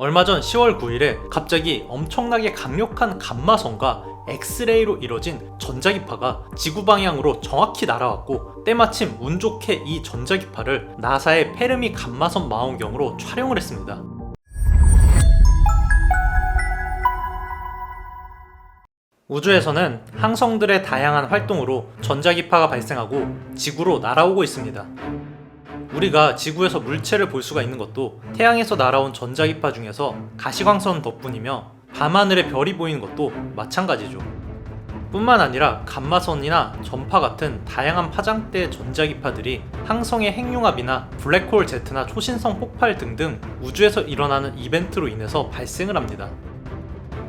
얼마 전 10월 9일에 갑자기 엄청나게 강력한 감마선과 엑스레이로 이뤄진 전자기파가 지구 방향으로 정확히 날아왔고, 때마침 운 좋게 이 전자기파를 나사의 페르미 감마선 망원경으로 촬영을 했습니다. 우주에서는 항성들의 다양한 활동으로 전자기파가 발생하고 지구로 날아오고 있습니다. 우리가 지구에서 물체를 볼 수가 있는 것도 태양에서 날아온 전자기파 중에서 가시광선 덕분이며, 밤하늘에 별이 보이는 것도 마찬가지죠. 뿐만 아니라 감마선이나 전파 같은 다양한 파장대의 전자기파들이 항성의 핵융합이나 블랙홀 제트나 초신성 폭발 등등 우주에서 일어나는 이벤트로 인해서 발생을 합니다.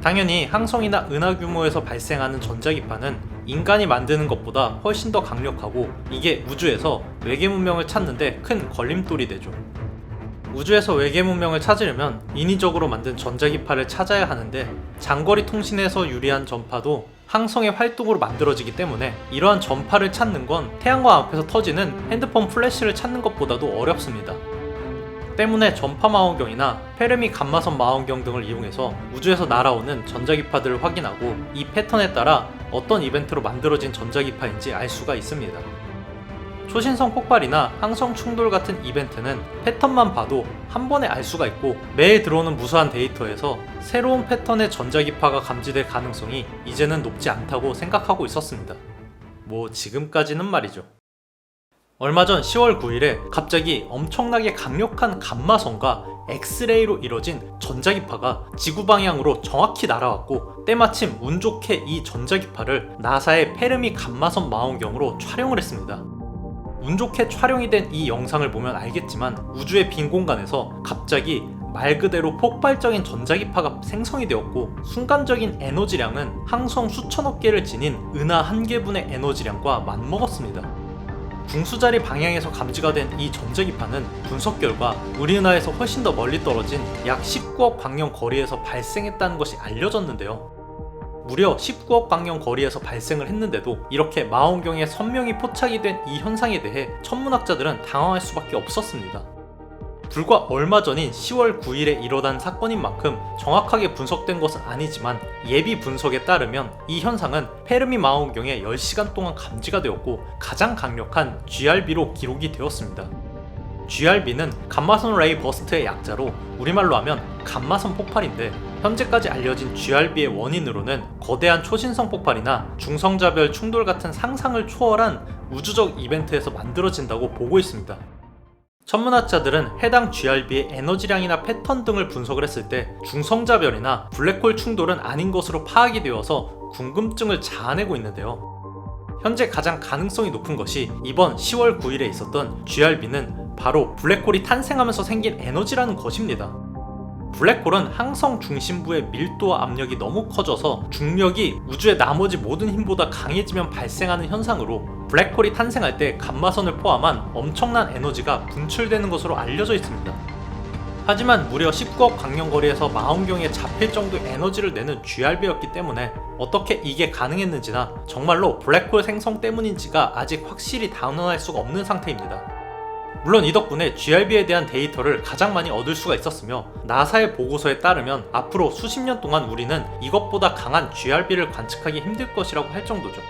당연히 항성이나 은하 규모에서 발생하는 전자기파는 인간이 만드는 것보다 훨씬 더 강력하고, 이게 우주에서 외계 문명을 찾는데 큰 걸림돌이 되죠. 우주에서 외계 문명을 찾으려면 인위적으로 만든 전자기파를 찾아야 하는데, 장거리 통신에서 유리한 전파도 항성의 활동으로 만들어지기 때문에 이러한 전파를 찾는 건 태양광 앞에서 터지는 핸드폰 플래시를 찾는 것보다도 어렵습니다. 때문에 전파 망원경이나 페르미 감마선 망원경 등을 이용해서 우주에서 날아오는 전자기파들을 확인하고, 이 패턴에 따라 어떤 이벤트로 만들어진 전자기파인지 알 수가 있습니다. 초신성 폭발이나 항성 충돌 같은 이벤트는 패턴만 봐도 한 번에 알 수가 있고, 매일 들어오는 무수한 데이터에서 새로운 패턴의 전자기파가 감지될 가능성이 이제는 높지 않다고 생각하고 있었습니다. 지금까지는 말이죠. 얼마 전 10월 9일에 갑자기 엄청나게 강력한 감마선과 엑스레이로 이뤄진 전자기파가 지구 방향으로 정확히 날아왔고, 때마침 운 좋게 이 전자기파를 나사의 페르미 감마선 망원경으로 촬영을 했습니다. 운 좋게 촬영이 된 이 영상을 보면 알겠지만, 우주의 빈 공간에서 갑자기 말 그대로 폭발적인 전자기파가 생성이 되었고, 순간적인 에너지량은 항성 수천억 개를 지닌 은하 1개분의 에너지량과 맞먹었습니다. 궁수자리 방향에서 감지가 된 이 전자기파는 분석 결과 우리 은하에서 훨씬 더 멀리 떨어진 약 19억 광년 거리에서 발생했다는 것이 알려졌는데요. 무려 19억 광년 거리에서 발생을 했는데도 이렇게 망원경에 선명히 포착이 된 이 현상에 대해 천문학자들은 당황할 수밖에 없었습니다. 불과 얼마 전인 10월 9일에 일어난 사건인 만큼 정확하게 분석된 것은 아니지만, 예비 분석에 따르면 이 현상은 페르미 망원경에 10시간 동안 감지가 되었고, 가장 강력한 GRB로 기록이 되었습니다. GRB는 감마선 레이 버스트의 약자로 우리말로 하면 감마선 폭발인데, 현재까지 알려진 GRB의 원인으로는 거대한 초신성 폭발이나 중성자별 충돌 같은 상상을 초월한 우주적 이벤트에서 만들어진다고 보고 있습니다. 천문학자들은 해당 GRB의 에너지량이나 패턴 등을 분석을 했을 때 중성자별이나 블랙홀 충돌은 아닌 것으로 파악이 되어서 궁금증을 자아내고 있는데요. 현재 가장 가능성이 높은 것이 이번 10월 9일에 있었던 GRB는 바로 블랙홀이 탄생하면서 생긴 에너지라는 것입니다. 블랙홀은 항성 중심부의 밀도와 압력이 너무 커져서 중력이 우주의 나머지 모든 힘보다 강해지면 발생하는 현상으로, 블랙홀이 탄생할 때 감마선을 포함한 엄청난 에너지가 분출되는 것으로 알려져 있습니다. 하지만 무려 19억 광년거리에서 망원경에 잡힐 정도의 에너지를 내는 GRB였기 때문에 어떻게 이게 가능했는지나 정말로 블랙홀 생성 때문인지가 아직 확실히 단언할 수가 없는 상태입니다. 물론 이 덕분에 GRB에 대한 데이터를 가장 많이 얻을 수가 있었으며, 나사의 보고서에 따르면 앞으로 수십 년 동안 우리는 이것보다 강한 GRB를 관측하기 힘들 것이라고 할 정도죠.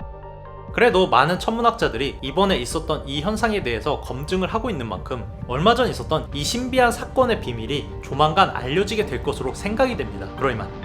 그래도 많은 천문학자들이 이번에 있었던 이 현상에 대해서 검증을 하고 있는 만큼, 얼마 전 있었던 이 신비한 사건의 비밀이 조만간 알려지게 될 것으로 생각이 됩니다. 그럼 이만.